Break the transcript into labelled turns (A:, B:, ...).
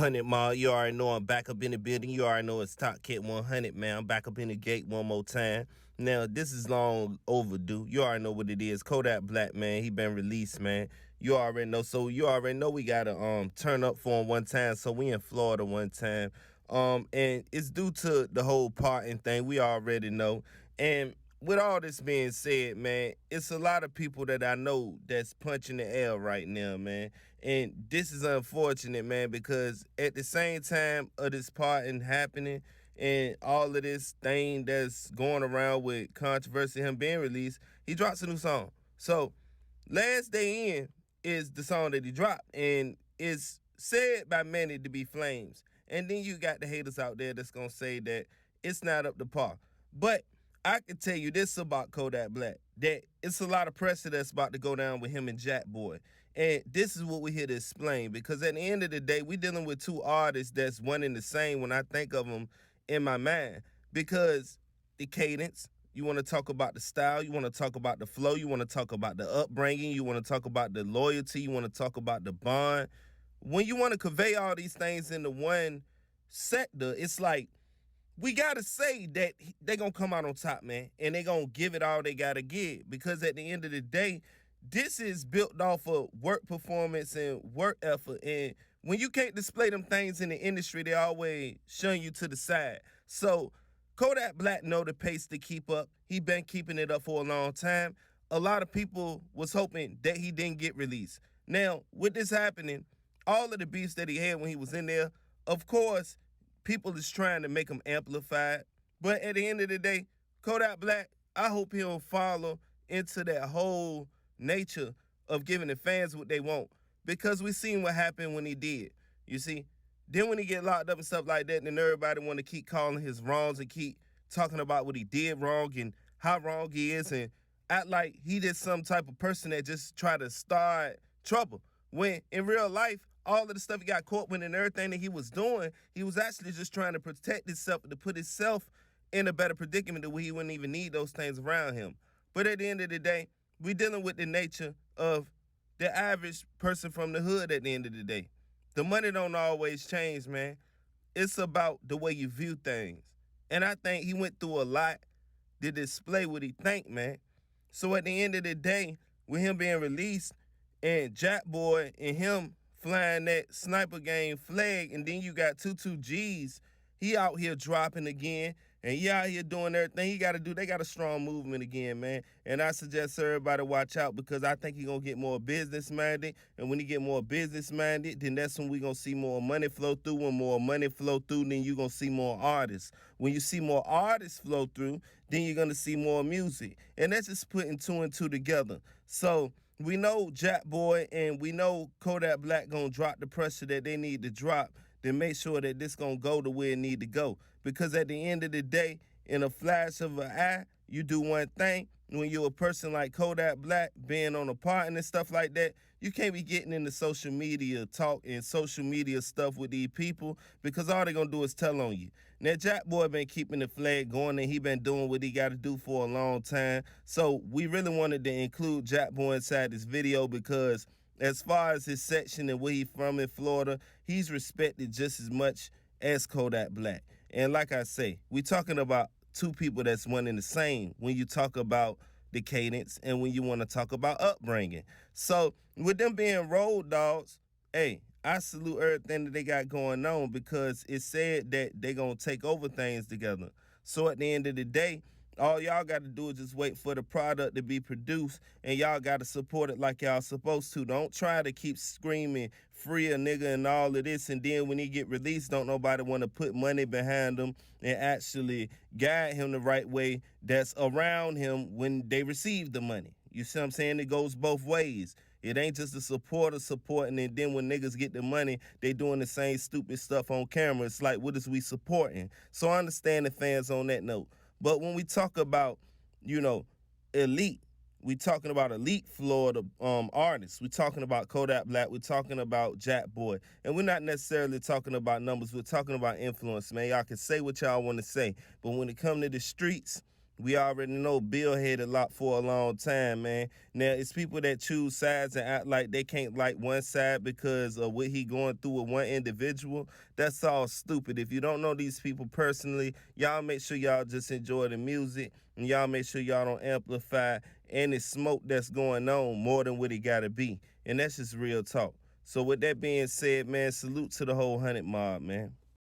A: 100 mile, you already know I'm back up in the building. You already know it's Top Kit 100, man. I'm back up in the gate one more time. Now, this is long overdue. You already know what it is. Kodak Black, man, he been released, man. You already know. So you already know we gotta turn up for him one time. So we in Florida one time. And it's due to the whole parting thing. We already know. And with all this being said, man, it's a lot of people that I know that's punching the air right now, man. And this is unfortunate, man, because at the same time of this parting happening and all of this thing that's going around with controversy, him being released, he drops a new song. So Last Day In is the song that he dropped, and it's said by many to be flames. And then you got the haters out there that's gonna say that it's not up to par. But I can tell you this about Kodak Black, that it's a lot of pressure that's about to go down with him and Jackboy. And this is what we're here to explain, because at the end of the day, we're dealing with two artists that's one and the same when I think of them in my mind. Because the cadence, you want to talk about the style, you want to talk about the flow, you want to talk about the upbringing, you want to talk about the loyalty, you want to talk about the bond. When you want to convey all these things into one sector, it's like, we gotta say that they gonna come out on top, man, and they gonna give it all they gotta give, because at the end of the day, this is built off of work performance and work effort. And when you can't display them things in the industry, they always shun you to the side. So Kodak Black know the pace to keep up. He been keeping it up for a long time. A lot of people was hoping that he didn't get released. Now, with this happening, all of the beefs that he had when he was in there, of course, people is trying to make him amplified. But at the end of the day, Kodak Black, I hope he don't follow into that whole nature of giving the fans what they want. Because we seen what happened when he did. You see? Then when he get locked up and stuff like that, then everybody want to keep calling his wrongs and keep talking about what he did wrong and how wrong he is, and act like he just some type of person that just try to start trouble. When in real life, all of the stuff he got caught with and everything that he was doing, he was actually just trying to protect himself, to put himself in a better predicament to where he wouldn't even need those things around him. But at the end of the day, we're dealing with the nature of the average person from the hood at the end of the day. The money don't always change, man. It's about the way you view things. And I think he went through a lot to display what he think, man. So at the end of the day, with him being released and Jackboy and him flying that sniper game flag, and then you got 22 G's, he out here dropping again, and he out here doing everything he got to do. They got a strong movement again, man. And I suggest everybody watch out, because I think he going to get more business-minded. And when he get more business-minded, then that's when we going to see more money flow through. When more money flow through, then you going to see more artists. When you see more artists flow through, then you're going to see more music. And that's just putting two and two together. So we know Jackboy and we know Kodak Black going to drop the pressure that they need to drop, then make sure that this gonna go to where it need to go. Because at the end of the day, in a flash of an eye, you do one thing. When you're a person like Kodak Black, being on a party and stuff like that, you can't be getting into social media talk and social media stuff with these people, because all they're gonna do is tell on you. Now, Jackboy been keeping the flag going, and he been doing what he gotta do for a long time. So we really wanted to include Jackboy inside this video, because as far as his section and where he's from in Florida, he's respected just as much as Kodak Black. And like I say, we're talking about two people that's one and the same when you talk about the cadence and when you want to talk about upbringing. So with them being road dogs, hey, I salute everything that they got going on, because it said that they going to take over things together. So at the end of the day, all y'all got to do is just wait for the product to be produced, and y'all got to support it like y'all supposed to. Don't try to keep screaming free a nigga and all of this, and then when he get released, don't nobody want to put money behind him and actually guide him the right way that's around him when they receive the money. You see what I'm saying? It goes both ways. It ain't just the supporter supporting, and then when niggas get the money, they doing the same stupid stuff on camera. It's like, what is we supporting? So I understand the fans on that note. But when we talk about, elite, we talking about elite Florida artists. We're talking about Kodak Black. We're talking about Jackboy. And we're not necessarily talking about numbers. We're talking about influence, man. Y'all can say what y'all want to say. But when it comes to the streets, We already know Bill had a lot for a long time, man. Now it's people that choose sides and act like they can't like one side because of what he going through with one individual. That's all stupid. If you don't know these people personally, y'all make sure y'all just enjoy the music and y'all make sure y'all don't amplify any smoke that's going on more than what it gotta be. And that's just real talk. So with that being said, man, salute to the whole 100 mob, man.